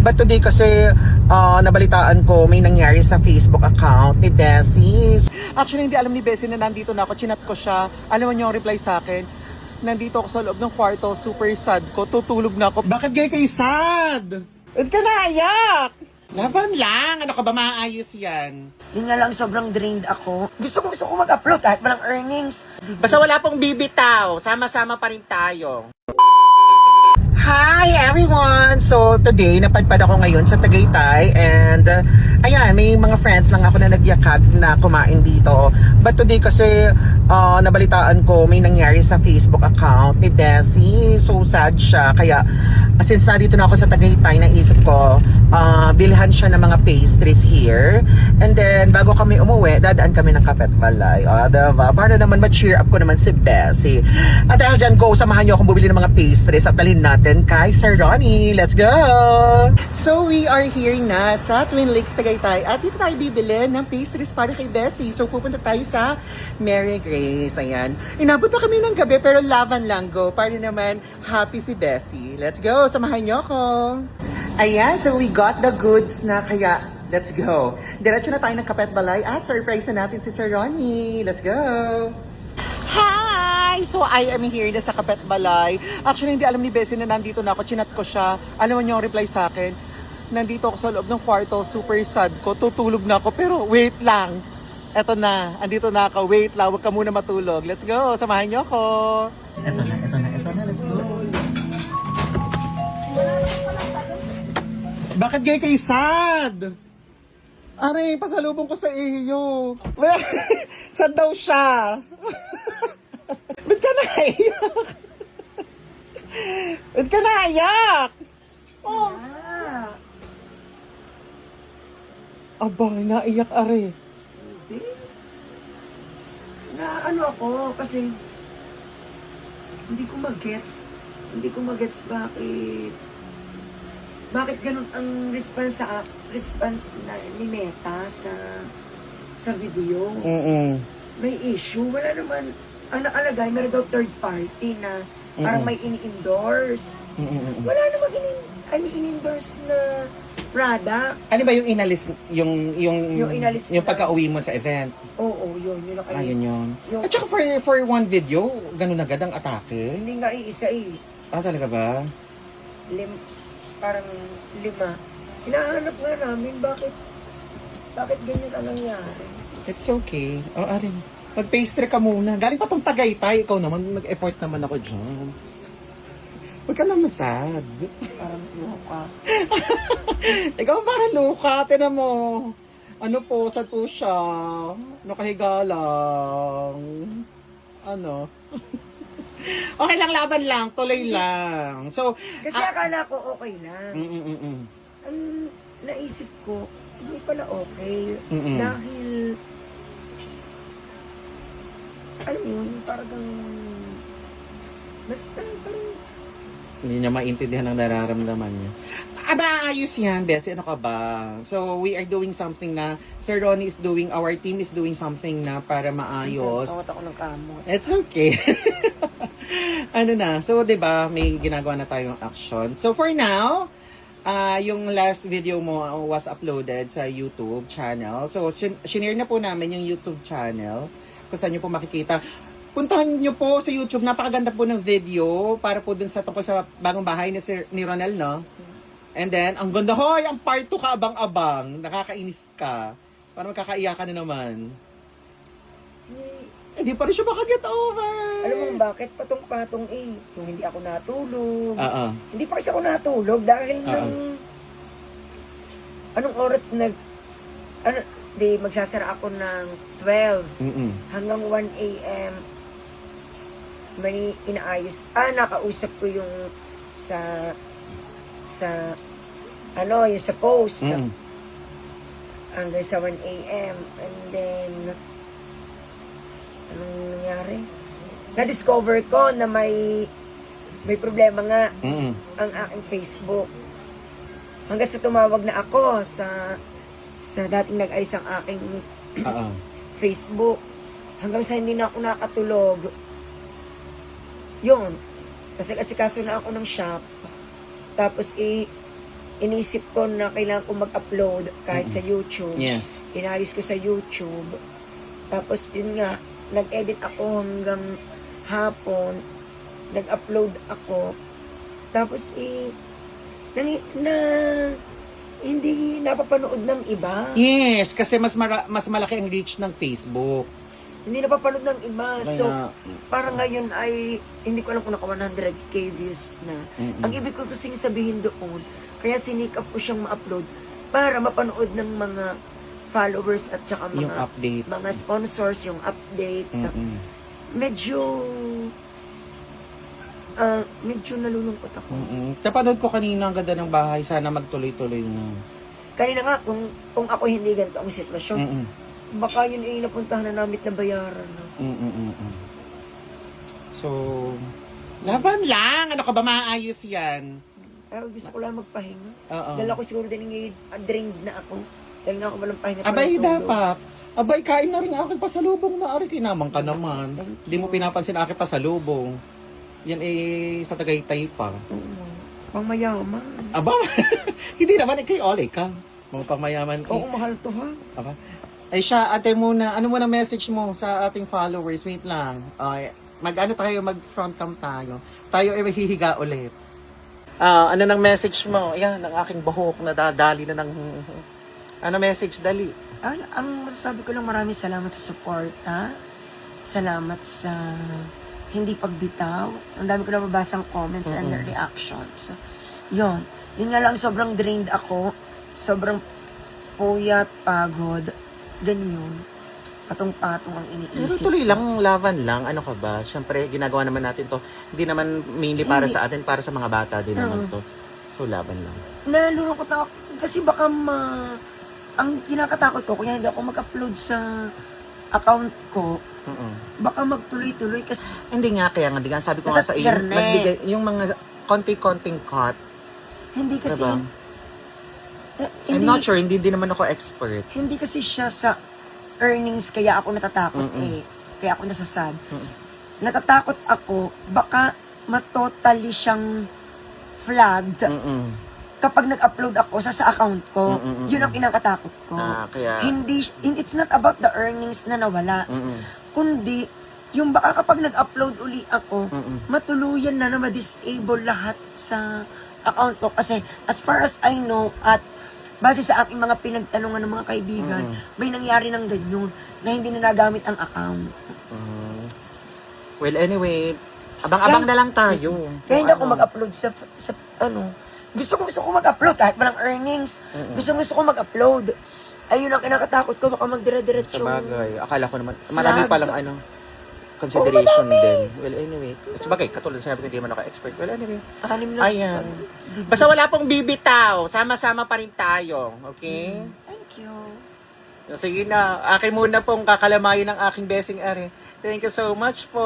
But today kasi nabalitaan ko may nangyari sa Facebook account ni Bessie. Actually, hindi alam ni Bessie na nandito na ako. Chinat ko siya. Alam mo niyo ang reply sa akin? Nandito ako sa loob ng kwarto. Super sad ko. Tutulog na ako. Bakit gay kayo sad? Ba't ka naiyak? Laban lang. Ano ka ba, maayos yan? Yun nga lang, sobrang drained ako. Gusto ko mag-upload kahit walang earnings. Basta wala pong bibitaw. Sama-sama pa rin tayo. Hi everyone! So today, napadpad ako ngayon sa Tagaytay and ayan, may mga friends lang ako na nagyakag na kumain dito. But today kasi nabalitaan ko may nangyari sa Facebook account ni Bessie. So sad siya. Kaya since nandito na ako sa Tagaytay, naisip ko bilhan siya ng mga pastries here. And then bago kami umuwi, dadaan kami ng Kapet Balay. Diba? Para naman ma-cheer up ko naman si Bessie. At dahil dyan, go, samahan niyo akong bumili ng mga pastries at dalhin natin kay Sir Ronnie. Let's go! So we are here na sa Twin Lakes, Tagaytay. At dito tayo bibili ng pastries para kay Bessie. So pupunta tayo sa Mary Grace. Ayan. Inabot na kami ng gabi pero laban lang, go. Para naman happy si Bessie. Let's go! Samahan niyo ako. Ayan, so we got the goods na kaya let's go. Diretso na tayo ng Kapet Balay at surprise na natin si Sir Ronnie. Let's go! Hi! So I am here na sa Kapet Balay. Actually, hindi alam ni Bessie na nandito na ako. Chinat ko siya. Alam mo niyo ang reply sa akin? Nandito ako sa loob ng kwarto. Super sad ko. Tutulog na ako. Pero wait lang. Eto na. Andito na ako. Wait lang. Huwag ka muna matulog. Let's go. Samahan niyo ako. Eto na. Let's go. Bakit gay kayo sad? Aray, pasalubong ko sa iyo. Sad daw siya. Ba't ka naiyak? Ba't ka naiyak? Oh. Aba, naiyak are. Hindi. Na ano ako, kasi hindi ko magets bakit ganun ang response na ni Meta sa video. May issue, wala naman. Ang nakalagay, meron daw third party na parang may ini-endorse. Wala naman ini-endorse na product. Ano ba yung inalis, yung inalis yung na- pagka-uwi mo sa event? Oo, yun na kayo. Ayun yun. Yung- At saka for one video, ganun agad ang atake? Hindi nga iisa eh. Talaga ba? Parang 5. Hinahanap nga namin, bakit ganyan ang nangyari? It's okay. Arin. Mag-pastry ka muna. Galing pa tong Tagaytay. Ikaw naman, nag-effort naman ako dyan. Huwag ka naman sad. Parang luka. Ikaw parang luka. Tinan mo. Ano po, sad po siya. Nakahiga lang. Ano? Okay lang, laban lang. Tuloy lang. So, Kasi akala ko okay lang. mm. Ang naisip ko, hindi pala okay. Mm-mm. Dahil, alam mo yun, parang, basta, parang, Hindi niya maintindihan ang nararamdaman niya. Aba, ayos yan, Bessie. Ano ka ba? So, we are doing something na, Sir Ronnie is doing, our team is doing something na para maayos. takot ako ng kamot. It's okay. Ano na, so 'di ba may ginagawa na tayong action. So for now, yung last video mo was uploaded sa YouTube channel. So shinare na po namin yung YouTube channel kung saan nyo po makikita. Puntahan nyo po sa YouTube, napakaganda po ng video para po dun sa tungkol sa bagong bahay ni Ronel, no? And then, ang ganda, hoy, ang part 2 ka abang-abang, nakakainis ka. Para magkakaiyakan na naman. Hindi pa rin siya makaget over. Alam mo bakit? Patong-patong eh. Kung hindi ako natulog. Hindi pa kasi ako natulog dahil anong oras magsasara ako ng 12 hanggang 1 a.m. May inaayos. Nakausap ko yung yung sa post. Hanggang sa 1 a.m. And then, anong nangyari? Na-discover ko na may problema nga ang aking Facebook. Hanggang sa tumawag na ako sa dating nag-ayos ang aking Facebook. Hanggang sa hindi na ako nakatulog. Yun. Kasi kaso na ako ng shop. Tapos inisip ko na kailangan ko mag-upload kahit sa YouTube. Yes. Inayos ko sa YouTube. Tapos yun nga, nag-edit ako hanggang hapon. Nag-upload ako. Tapos hindi napapanood ng iba. Yes, kasi mas malaki ang reach ng Facebook. Hindi napapanood ng iba. So, Kaya, parang ngayon ay, hindi ko alam kung naka 100k views na. Ang ibig ko kasing sabihin doon, kaya sinikap ko siyang ma-upload para mapanood ng mga followers at saka yung update. mga sponsors, yung update. Medyo nalulungkot ako. Napanood ko kanina ang ganda ng bahay. Sana magtuloy-tuloy na. Kanina nga, kung ako hindi ganito ang sitwasyon, baka yun ay napuntahan na namin na bayaran. No? So, laban lang. Ano ka ba, maayos yan? Ay, gusto ko lang magpahinga. Oo. Dahil ako siguro din drained na ako. Dahil nga ako walang pahinga. Abay, parang tulog. dapat. Abay, kain na rin aking pasalubong na ari. Kinamang ka naman. Hindi mo pinapansin aking pasalubong. Yan sa Tagaytay pa. Oo. Pang mayaman. Aba, hindi naman kay Ole ka. Mga pangmayaman ko. Oo, mahal to ha. Aba. Ay siya, ate muna. Ano muna message mo sa ating followers? Wait lang. Mag-ano tayo, mag-front cam tayo. Tayo ay mahihiga ulit. Ano nang message mo? Ayan, ang aking buhok na dadali na ng... Ano message, dali? Ang masasabi ko lang, maraming salamat sa support, ha? Salamat sa hindi pagbitaw. Ang dami ko na mabasang comments and reactions. Yun. Yun nga lang, sobrang drained ako. Sobrang puyat, pagod. Ganyan. Patong-patong ang iniisip. Pero tuloy lang, laban lang. Ano ka ba? Siyempre, ginagawa naman natin to. Hindi naman mainly para sa atin, para sa mga bata din naman to. So, laban lang. Nalulungkot ako. Kasi baka ang kinakatakot ko, kaya hindi ako mag-upload sa account ko, baka magtuloy-tuloy kasi Hindi nga, kaya nga, di nga, sabi ko nga sa iyo, magbigay, yung mga konti-konting cut, hindi kasi diba? I'm not sure, hindi din naman ako expert. hindi kasi siya sa earnings kaya ako natatakot kaya ako nasasad. Natatakot ako baka matotally siyang flagged kapag nag-upload ako sa account ko. Yun ang kinakatakot ko. Kaya, Hindi it's not about the earnings na nawala, kundi yung baka kapag nag-upload uli ako, matuluyan na ma-disable lahat sa account ko. Kasi as far as I know, at base sa aking mga pinagtanungan ng mga kaibigan, may nangyari ng ganyan na hindi na nagamit ang account. Well, anyway, abang-abang na lang tayo. Kaya hindi ako mag-upload sa gusto ko mag-upload kahit walang earnings. Gusto ko mag-upload. Ayun ang kinakatakot ko, baka magdire-diretso. Sa bagay, akala ko naman, marami palang consideration din. Well, anyway, sa bagay, katulad sinabi ko, hindi naman ako expert. Well, anyway, ayan. Basta wala pong bibitaw, sama-sama pa rin tayo, okay? Thank you. Sige na, akin muna pong kakalamayin ng aking blessing are. Thank you so much po.